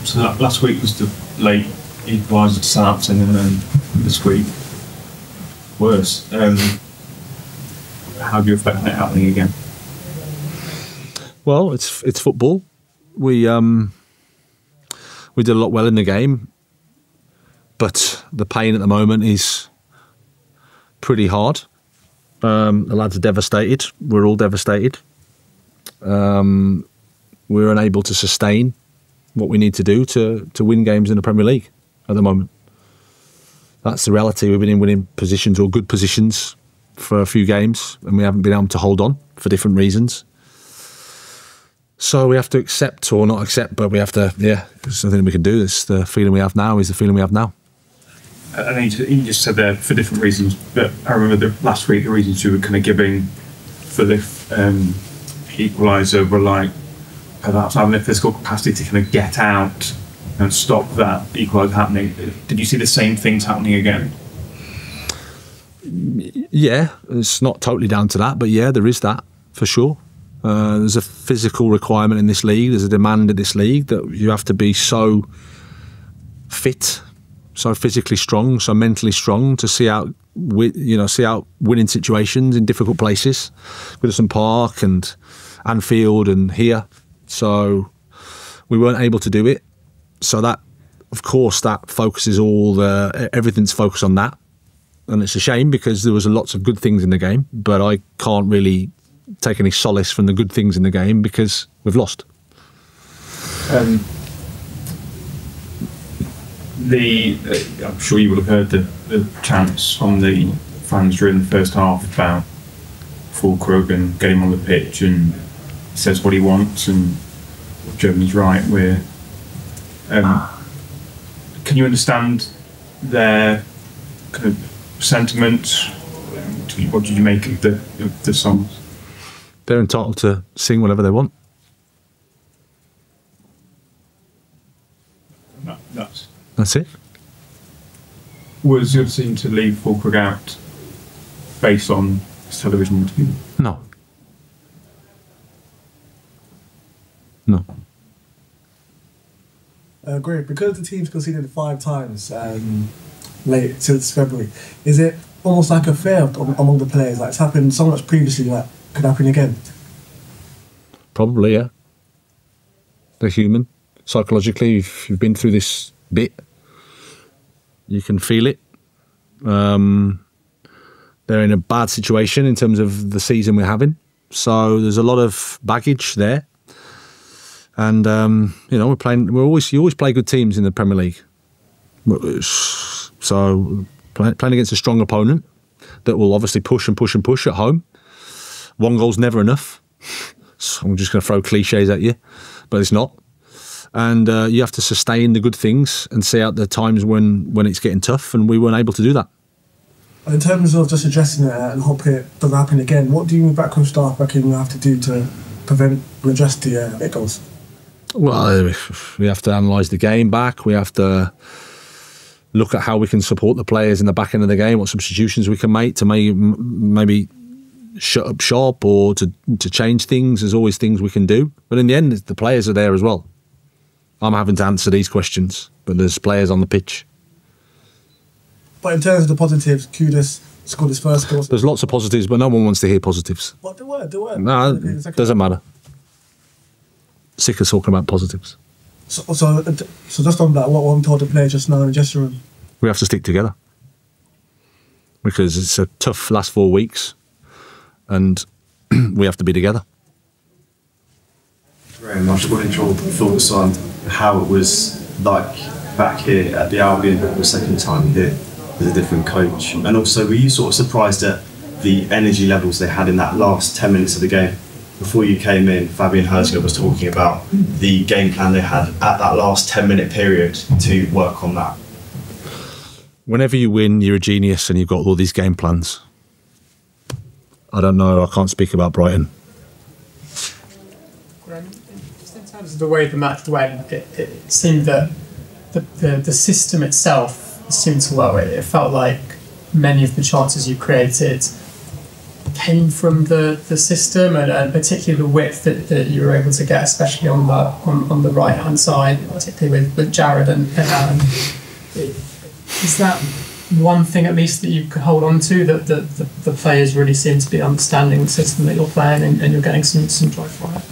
So last week was the late equaliser to Southampton, and then this week worse. How do you expect that happening again? Well, it's football. We did a lot well in the game, but the pain at the moment is pretty hard. The lads are devastated. We're all devastated. We're unable to sustain what we need to do to win games in the Premier League at the moment. That's the reality. We've been in winning positions or good positions for a few games, and we haven't been able to hold on for different reasons. So we have to accept, or not accept, but we have to, there's nothing we can do. It's the feeling we have now is the feeling we have now. I know you just said there for different reasons, but I remember last week the reasons you were kind of giving for the equaliser were like perhaps having the physical capacity to kind of get out and stop that equaliser happening. Did you see the same things happening again? Yeah, it's not totally down to that, but yeah, there is that for sure. There's a physical requirement in this league. There's a demand in this league that you have to be so fit, so physically strong, so mentally strong to see out winning situations in difficult places, Goodison Park and Anfield and here. So we weren't able to do it. So that, of course, that focuses everything's focused on that, and it's a shame because there was lots of good things in the game, but I can't really take any solace from the good things in the game because we've lost. I'm sure you will have heard the chants from the fans during the first half about Füllkrug and getting him on the pitch, and he says what he wants, and Germany's right. Can you understand their kind of sentiments? What did you make of the songs? They're entitled to sing whatever they want. That's it. Was your decision to leave Füllkrug out based on his television interview? No. No. Great. Because the team's conceded 5 times late since February, is it almost like a fear among the players? Like it's happened so much previously that could happen again? Probably, yeah. They're human. Psychologically, if you've been through this bit, you can feel it. They're in a bad situation in terms of the season we're having. So there's a lot of baggage there. And, you always play good teams in the Premier League. So playing against a strong opponent that will obviously push and push and push at home. 1 goal's never enough. So I'm just going to throw cliches at you, but it's not. And you have to sustain the good things and see out the times when it's getting tough, and we weren't able to do that. In terms of just addressing it and hope it doesn't happen again, what do you backroom staff reckon you have to do to prevent and address the late goals? Well, we have to analyse the game back. We have to look at how we can support the players in the back end of the game, what substitutions we can make to maybe shut up shop or to change things. There's always things we can do. But in the end, the players are there as well. I'm having to answer these questions, but there's players on the pitch. But in terms of the positives, Kudus scored his first goal. There's lots of positives, but no one wants to hear positives. What, there were? No, it doesn't matter. Sick of talking about positives. So just on that, what one told the players just now in the dressing room? We have to stick together. Because it's a tough last 4 weeks, and we have to be together. Very much. What are your thoughts on how it was like back here at the Albion the second time here with a different coach? And also, were you sort of surprised at the energy levels they had in that last 10 minutes of the game? Before you came in, Fabian Herzog was talking about the game plan they had at that last 10-minute period to work on that. Whenever you win, you're a genius and you've got all these game plans. I don't know, I can't speak about Brighton. Just in terms of the way the match went, it seemed that the system itself seemed to well. It felt like many of the chances you created came from the system, and particularly the width that you were able to get, especially on the right hand side, particularly with Jared and Alan. Is that one thing at least that you could hold on to, that the players really seem to be understanding the system that you're playing, and you're getting some joy from it?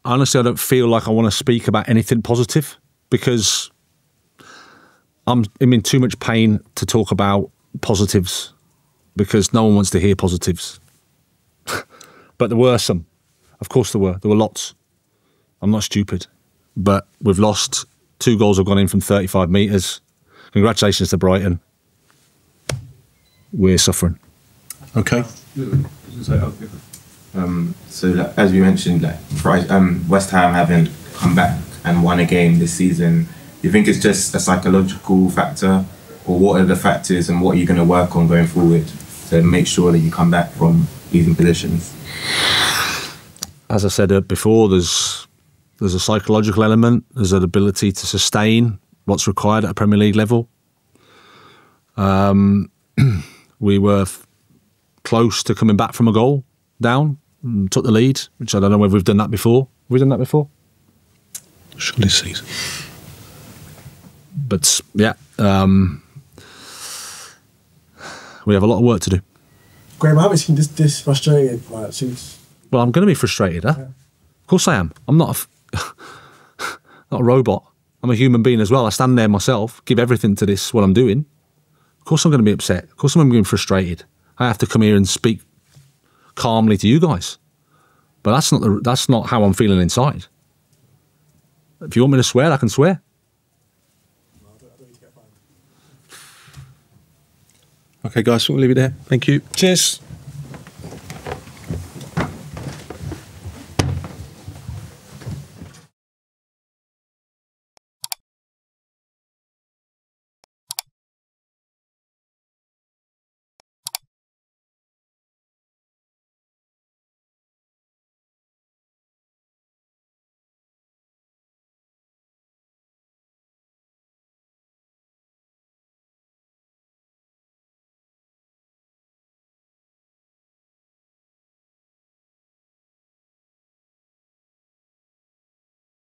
Honestly, I don't feel like I want to speak about anything positive, because I'm in too much pain to talk about positives, because no one wants to hear positives. But there were some. Of course there were. There were lots. I'm not stupid. But we've lost. 2 goals have gone in from 35 metres. Congratulations to Brighton. We're suffering. Okay. So like, as we mentioned, like West Ham haven't come back and won a game this season. Do you think it's just a psychological factor, or what are the factors and what are you going to work on going forward to make sure that you come back from losing positions? As I said before, there's a psychological element. There's an ability to sustain what's required at a Premier League level. We were close to coming back from a goal down, and took the lead, which I don't know whether we've done that before. Have we done that before? Surely this season. But yeah, we have a lot of work to do. Graham, I haven't seen this frustrated since. Well, I'm going to be frustrated, huh? Yeah. Of course I am. I'm not not a robot. I'm a human being as well. I stand there myself, give everything to this, what I'm doing. Of course I'm going to be upset. Of course I'm going to be frustrated. I have to come here and speak calmly to you guys. But that's not how I'm feeling inside. If you want me to swear, I can swear. Okay, guys, we'll leave it there. Thank you. Cheers.